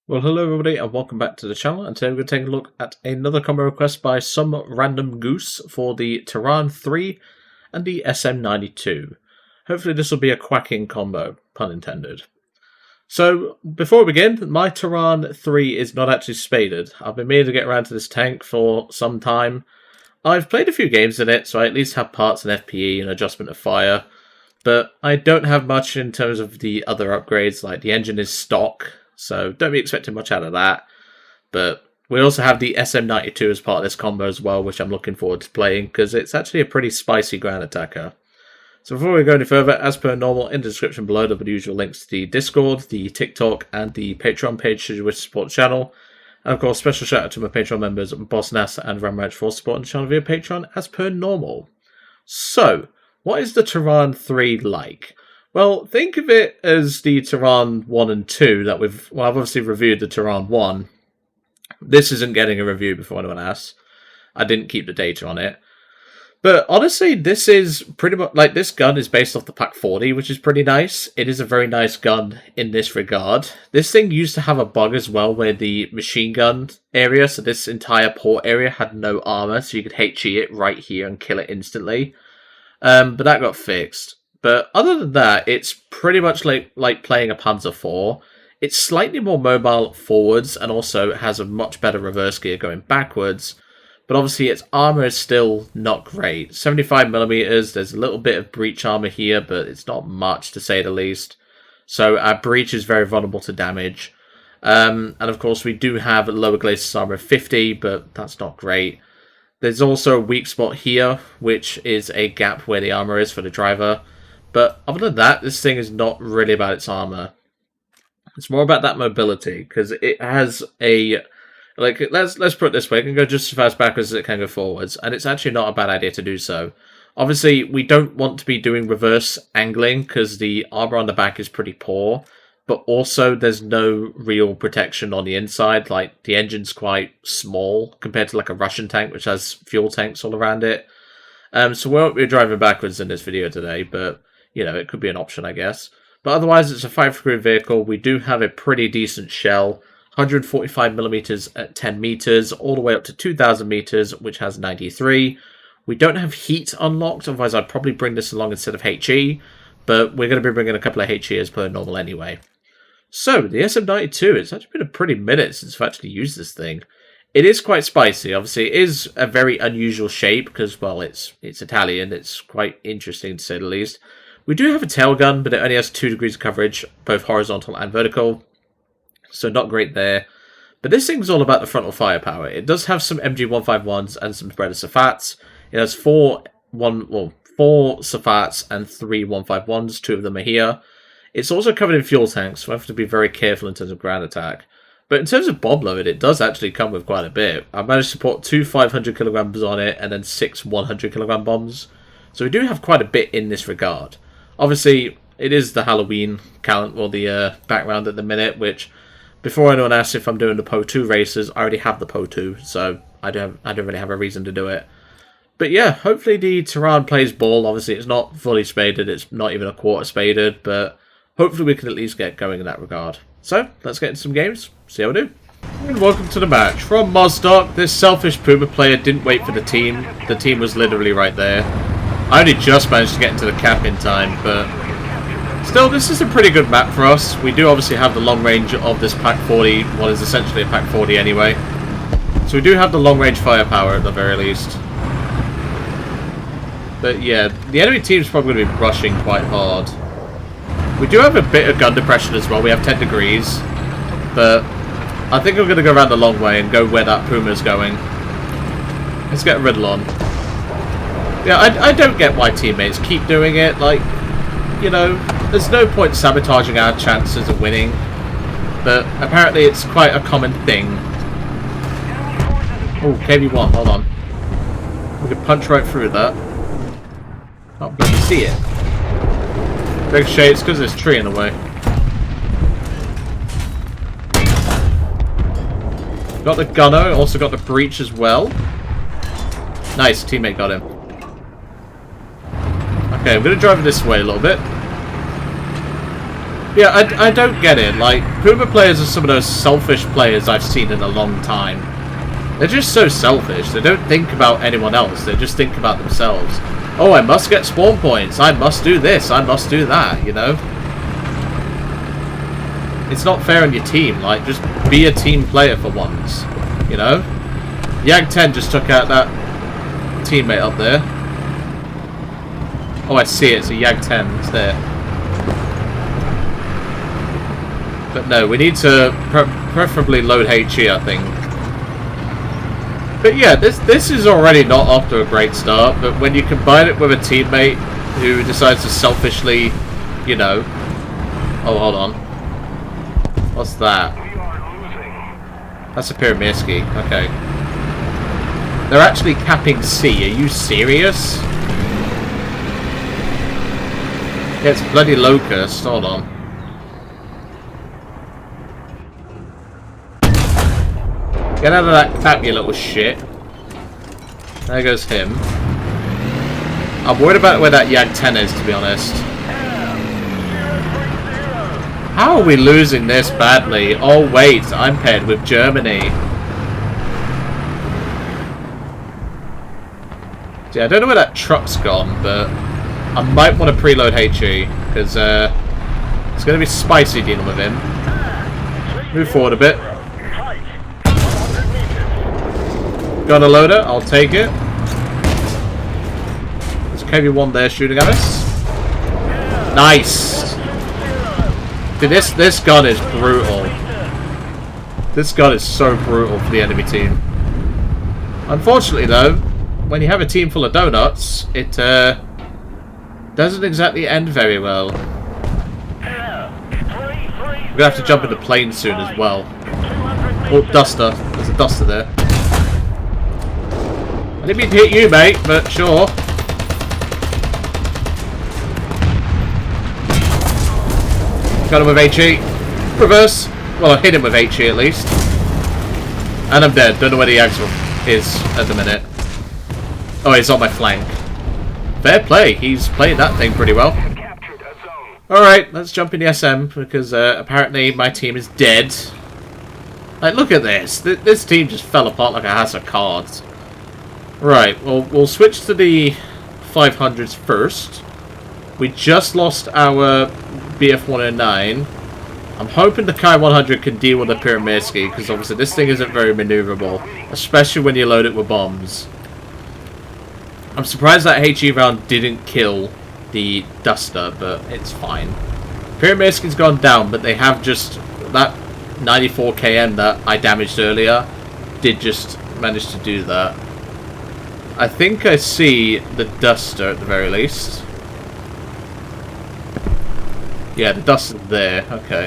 Well, hello everybody and welcome back to the channel, and today we're going to take a look at another combo request by Some Random Goose for the Turan III and the SM.92. Hopefully this will be a quacking combo, pun intended. So, before we begin, my Turan III is not actually spaded. I've been meaning to get around to this tank for some time. I've played a few games in it, so I at least have parts in FPE and adjustment of fire, but I don't have much in terms of the other upgrades, like the engine is stock, so don't be expecting much out of that. But we also have the SM.92 as part of this combo as well, which I'm looking forward to playing, because it's actually a pretty spicy ground attacker. So before we go any further, as per normal, in the description below there will be the usual links to the Discord, the TikTok, and the Patreon page should you wish to support the channel. And of course, special shout out to my Patreon members, Boss Nass and Ramraj, for supporting the channel via Patreon, as per normal. So, what is the Turan III like? Well, think of it as the Turan 1 and 2 that I've obviously reviewed the Turan 1. This isn't getting a review before anyone asks. I didn't keep the data on it. But honestly, this is pretty much, like, this gun is based off the Pak 40, which is pretty nice. It is a very nice gun in this regard. This thing used to have a bug as well where the machine gun area, so this entire port area, had no armor, so you could HE it right here and kill it instantly. But that got fixed. But other than that, it's pretty much like playing a Panzer IV. It's slightly more mobile forwards and also has a much better reverse gear going backwards. But obviously its armor is still not great. 75mm, there's a little bit of breach armor here, but it's not much to say the least. So our breach is very vulnerable to damage. And of course we do have lower glacis armor of 50, but that's not great. There's also a weak spot here, which is a gap where the armor is for the driver. But other than that, this thing is not really about its armor. It's more about that mobility, because it has a... Like, let's put it this way, it can go just as fast backwards as it can go forwards, and it's actually not a bad idea to do so. Obviously, we don't want to be doing reverse angling, because the armor on the back is pretty poor, but also there's no real protection on the inside. Like, the engine's quite small compared to like a Russian tank, which has fuel tanks all around it. So we won't be driving backwards in this video today, but, you know, it could be an option, I guess. But otherwise, it's a 5-degree vehicle. We do have a pretty decent shell. 145mm at 10 meters, all the way up to 2000 meters, which has 93. We don't have heat unlocked, otherwise I'd probably bring this along instead of HE, but we're going to be bringing a couple of HE as per normal anyway. So, the SM.92, it's actually been a pretty minute since I've actually used this thing. It is quite spicy, obviously. It is a very unusual shape, because, well, it's Italian. It's quite interesting, to say the least. We do have a tail gun, but it only has 2 degrees of coverage, both horizontal and vertical. So not great there. But this thing's all about the frontal firepower. It does have some MG151s and some spreader Safats. It has 4 Safats and 3 151s. 2 of them are here. It's also covered in fuel tanks, so we have to be very careful in terms of ground attack. But in terms of bomb load, it does actually come with quite a bit. I managed to put 2 500kg on it and then 6 100kg bombs. So we do have quite a bit in this regard. Obviously, it is the Halloween calendar, or the background at the minute, which... Before anyone asks if I'm doing the Po2 races, I already have the Po2, so I don't really have a reason to do it. But yeah, hopefully the Turan plays ball. Obviously, it's not fully spaded, it's not even a quarter spaded, but hopefully we can at least get going in that regard. So, let's get into some games, see how we do. And welcome to the match. From Mozdoc, this selfish Puma player didn't wait for the team. The team was literally right there. I only just managed to get into the cap in time, but... Still, this is a pretty good map for us. We do obviously have the long range of this Pak 40, what is essentially a Pak 40 anyway. So we do have the long range firepower at the very least. But yeah, the enemy team's probably going to be rushing quite hard. We do have a bit of gun depression as well. We have 10 degrees. But I think I'm going to go around the long way and go where that Puma's going. Let's get a riddle on. Yeah, I don't get why teammates keep doing it. Like, you know... There's no point sabotaging our chances of winning, but apparently it's quite a common thing. Oh, KV1, hold on. We can punch right through that. Can't bloody see it. Big shade, it's because there's a tree in the way. Got the gunner, also got the breach as well. Nice, teammate got him. Okay, I'm going to drive this way a little bit. Yeah, I don't get it. Like, Puma players are some of those selfish players I've seen in a long time. They're just so selfish. They don't think about anyone else. They just think about themselves. Oh, I must get spawn points. I must do this. I must do that, you know? It's not fair on your team. Like, just be a team player for once, you know? Yag 10 just took out that teammate up there. Oh, I see it. It's a Yag 10. It's there. But no, we need to preferably load HE, I think. But yeah, this is already not off to a great start, but when you combine it with a teammate who decides to selfishly, you know... Oh, hold on. What's that? That's a Pyramirski. Okay. They're actually capping C. Are you serious? Yeah, it's bloody Locust. Hold on. Get out of that cap, you little shit. There goes him. I'm worried about where that Yag 10 is, to be honest. How are we losing this badly? Oh, wait. I'm paired with Germany. See, I don't know where that truck's gone, but I might want to preload HE, because it's going to be spicy dealing with him. Move forward a bit. Gunner loader, I'll take it. There's a KV-1 there shooting at us. Nice! Dude, this gun is brutal. This gun is so brutal for the enemy team. Unfortunately though, when you have a team full of donuts, it doesn't exactly end very well. We're gonna have to jump into planes soon as well. Oh, Duster. There's a Duster there. I didn't mean to hit you, mate, but sure. Got him with HE. Reverse. Well, I hit him with HE at least. And I'm dead. Don't know where the Axel is at the minute. Oh, he's on my flank. Fair play. He's playing that thing pretty well. Alright, let's jump in the SM, because apparently my team is dead. Like, look at this. This team just fell apart like a house of cards. Right, well, we'll switch to the 500s first. We just lost our BF-109. I'm hoping the Kai 100 can deal with the Pyramirski, because obviously this thing isn't very maneuverable, especially when you load it with bombs. I'm surprised that HE round didn't kill the Duster, but it's fine. Pyramirski's gone down, but they have just... That 94 KM that I damaged earlier did just manage to do that. I think I see the Duster at the very least. Yeah, the Duster's there. Okay.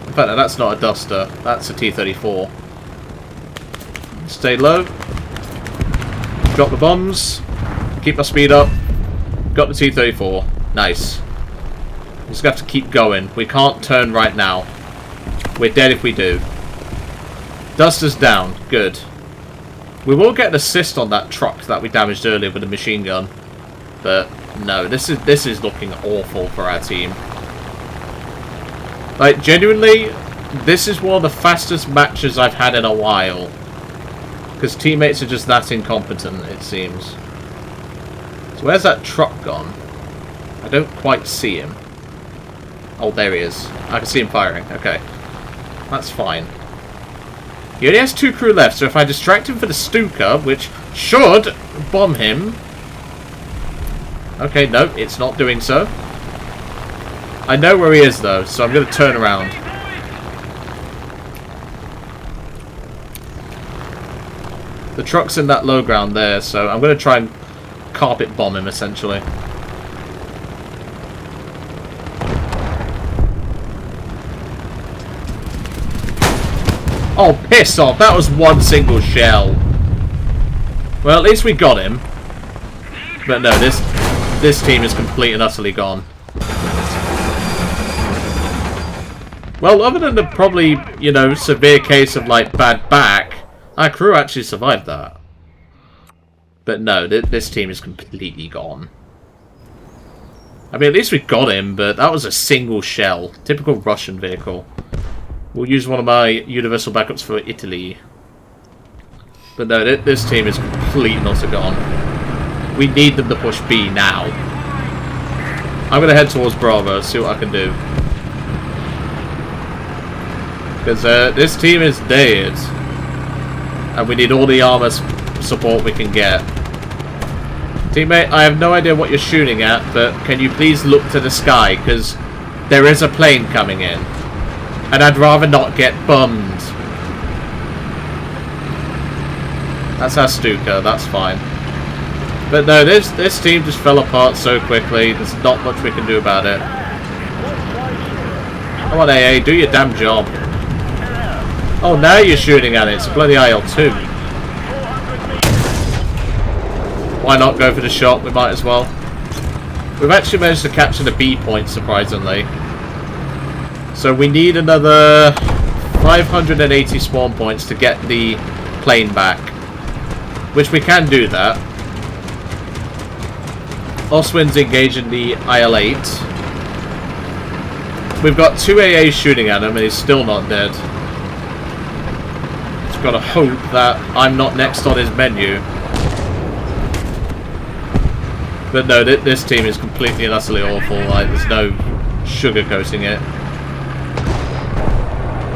In fact, no, that's not a Duster. That's a T-34. Stay low. Drop the bombs. Keep my speed up. Got the T-34. Nice. Just have to keep going. We can't turn right now. We're dead if we do. Duster's down. Good. We will get an assist on that truck that we damaged earlier with the machine gun. But no, this is looking awful for our team. Like, genuinely, this is one of the fastest matches I've had in a while. Because teammates are just that incompetent, it seems. So where's that truck gone? I don't quite see him. Oh, there he is. I can see him firing. Okay. That's fine. He only has 2 crew left, so if I distract him for the Stuka, which should bomb him... Okay, no, it's not doing so. I know where he is, though, so I'm going to turn around. The truck's in that low ground there, so I'm going to try and carpet bomb him, essentially. Oh, piss off! That was one single shell. Well, at least we got him. But no, this team is completely and utterly gone. Well, other than the probably, you know, severe case of, like, bad back, our crew actually survived that. But no, this team is completely gone. I mean, at least we got him, but that was a single shell. Typical Russian vehicle. We'll use one of my universal backups for Italy. But no, this team is completely not gone. We need them to push B now. I'm going to head towards Bravo, see what I can do. Because this team is dead. And we need all the armor support we can get. Teammate, I have no idea what you're shooting at, but can you please look to the sky? Because there is a plane coming in. And I'd rather not get bummed. That's our Stuka, that's fine. But no, this team just fell apart so quickly. There's not much we can do about it. Come on, AA, do your damn job. Oh, now you're shooting at it. It's a bloody IL-2. Why not go for the shot? We might as well. We've actually managed to capture the B point, surprisingly. So we need another 580 spawn points to get the plane back. Which we can do that. Oswin's engaging the IL-8. We've got 2 AAs shooting at him and he's still not dead. Just gotta hope that I'm not next on his menu. But no, this team is completely and utterly awful. Like, there's no sugarcoating it.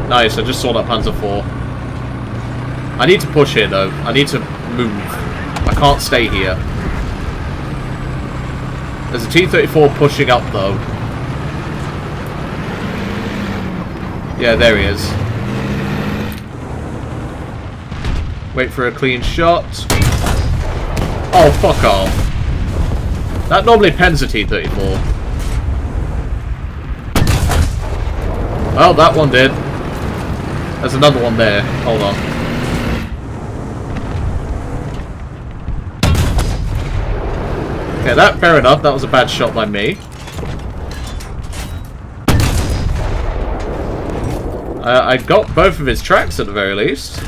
Nice, I just saw that Panzer IV. I need to push here though. I need to move. I can't stay here. There's a T-34 pushing up though. Yeah, there he is. Wait for a clean shot. Oh, fuck off. That normally pens a T-34. Well, that one did. There's another one there. Hold on. Okay, that, fair enough. That was a bad shot by me. I got both of his tracks at the very least.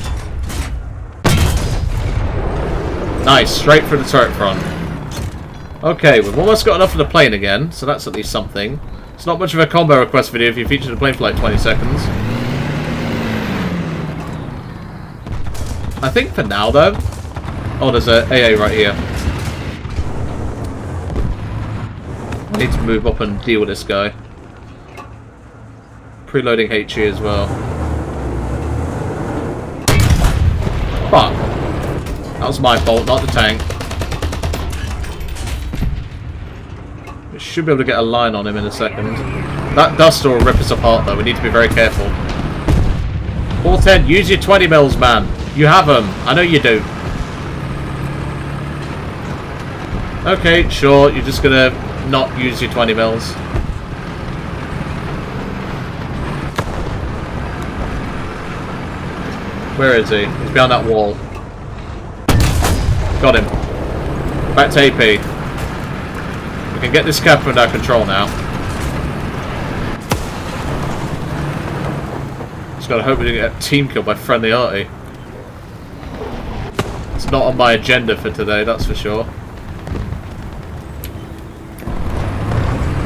Nice, straight for the turret front. Okay, we've almost got enough of the plane again, so that's at least something. It's not much of a combo request video if you feature the plane for like 20 seconds. I think for now, though... Oh, there's a AA right here. I need to move up and deal with this guy. Preloading HE as well. Fuck. That was my fault, not the tank. We should be able to get a line on him in a second. That duster will rip us apart, though. We need to be very careful. 410, use your 20 mils, man. You have them. I know you do. Okay, sure. You're just gonna not use your 20 mils. Where is he? He's behind that wall. Got him. Back to AP. We can get this cap under our control now. Just gotta hope we didn't get team killed by friendly arty. It's not on my agenda for today, that's for sure.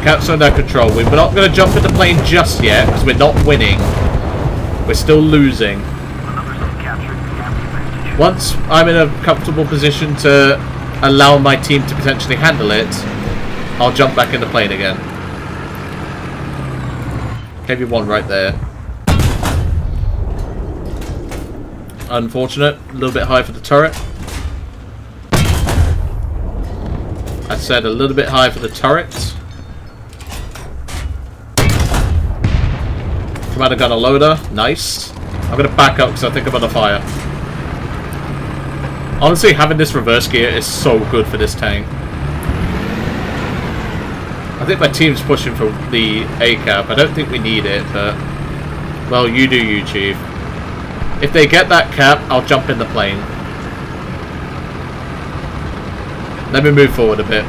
Cap's under control. We're not going to jump in the plane just yet because we're not winning. We're still losing. Once I'm in a comfortable position to allow my team to potentially handle it, I'll jump back in the plane again. KV-1 right there. Unfortunate. A little bit high for the turret. I said a little bit high for the turret. Commander gunner loader. Nice. I'm going to back up because I think I'm under fire. Honestly, having this reverse gear is so good for this tank. I think my team's pushing for the A-cap. I don't think we need it, but... Well, you do you, Chief. If they get that cap, I'll jump in the plane. Let me move forward a bit.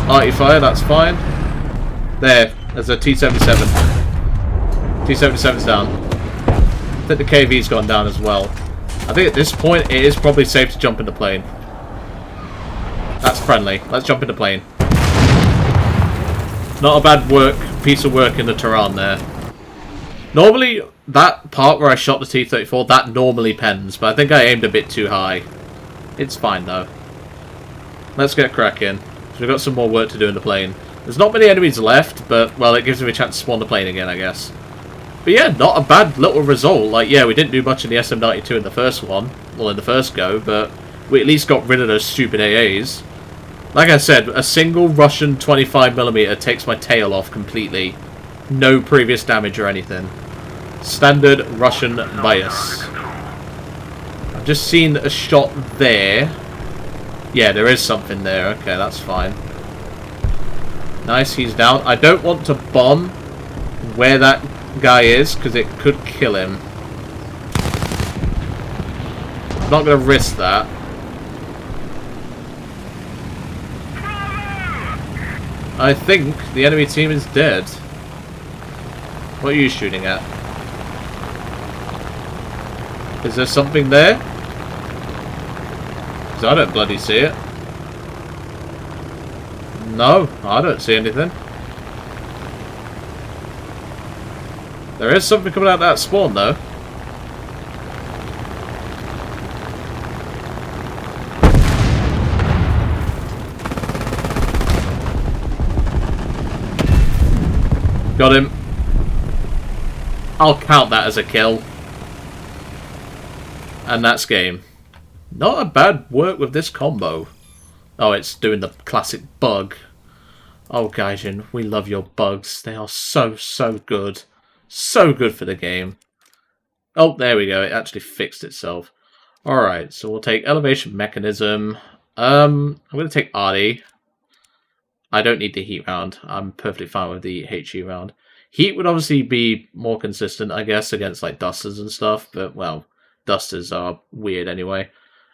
Arty fire, that's fine. There's a T-77. T-77's down. I think the KV's gone down as well. I think at this point it is probably safe to jump in the plane. That's friendly. Let's jump in the plane. Not a bad piece of work in the Turan there. Normally, that part where I shot the T-34, that normally pens, but I think I aimed a bit too high. It's fine, though. Let's get cracking. So we've got some more work to do in the plane. There's not many enemies left, but, well, it gives me a chance to spawn the plane again, I guess. But yeah, not a bad little result. Like, yeah, we didn't do much in the SM-92 in the first one, well, in the first go, but we at least got rid of those stupid AAs. Like I said, a single Russian 25mm takes my tail off completely. No previous damage or anything. Standard Russian bias. I've just seen a shot there. Yeah, there is something there. Okay, that's fine. Nice, he's down. I don't want to bomb where that guy is, because it could kill him. I'm not going to risk that. I think the enemy team is dead. What are you shooting at? Is there something there? Because I don't bloody see it. No, I don't see anything. There is something coming out of that spawn, though. Got him. I'll count that as a kill. And that's game. Not a bad work with this combo. Oh, it's doing the classic bug. Oh, Gaijin, we love your bugs. They are so, so good. So good for the game. Oh, there we go. It actually fixed itself. Alright, so we'll take elevation mechanism. I'm going to take RD. I don't need the heat round. I'm perfectly fine with the HE round. Heat would obviously be more consistent, I guess, against like dusters and stuff. But, well, dusters are weird anyway.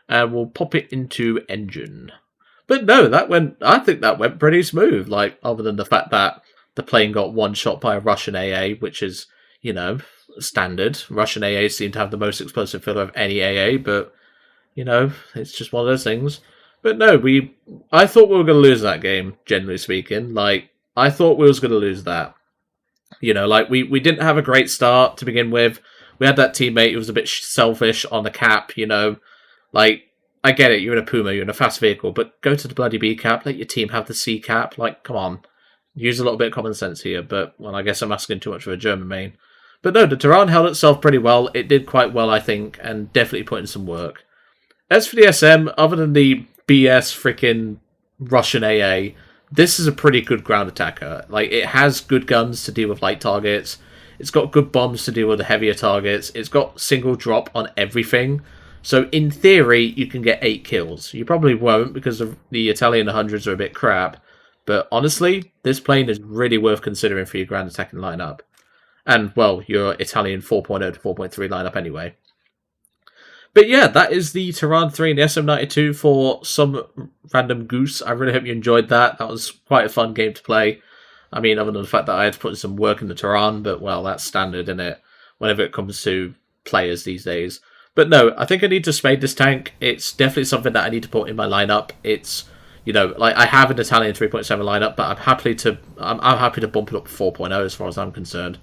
And we'll pop it into engine. But no, I think that went pretty smooth. Like, other than the fact that the plane got one shot by a Russian AA, which is, you know, standard. Russian AAs seem to have the most explosive filler of any AA, but, you know, it's just one of those things. But no, I thought we were going to lose that game, generally speaking. Like, I thought we was going to lose that. You know, like, we didn't have a great start to begin with. We had that teammate who was a bit selfish on the cap, you know. Like, I get it, you're in a Puma, you're in a fast vehicle, but go to the bloody B cap, let your team have the C cap. Like, come on. Use a little bit of common sense here, but, well, I guess I'm asking too much for a German main. But no, the Turan held itself pretty well. It did quite well, I think, and definitely put in some work. As for the SM, other than the BS freaking Russian AA, this is a pretty good ground attacker. Like, it has good guns to deal with light targets. It's got good bombs to deal with the heavier targets. It's got single drop on everything. So, in theory, you can get 8 kills. You probably won't because the Italian 100s are a bit crap. But honestly, this plane is really worth considering for your ground attacking lineup. And, well, your Italian 4.0 to 4.3 lineup anyway. But yeah, that is the Turan III and the SM-92 for Some Random Goose. I really hope you enjoyed that. That was quite a fun game to play. I mean, other than the fact that I had to put some work in the Turan, but, well, that's standard, isn't it? Whenever it comes to players these days. But no, I think I need to spade this tank. It's definitely something that I need to put in my lineup. It's, you know, like, I have an Italian 3.7 lineup, but I'm happy to bump it up to 4.0 as far as I'm concerned.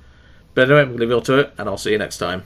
But anyway, I'm going to leave it all to it, and I'll see you next time.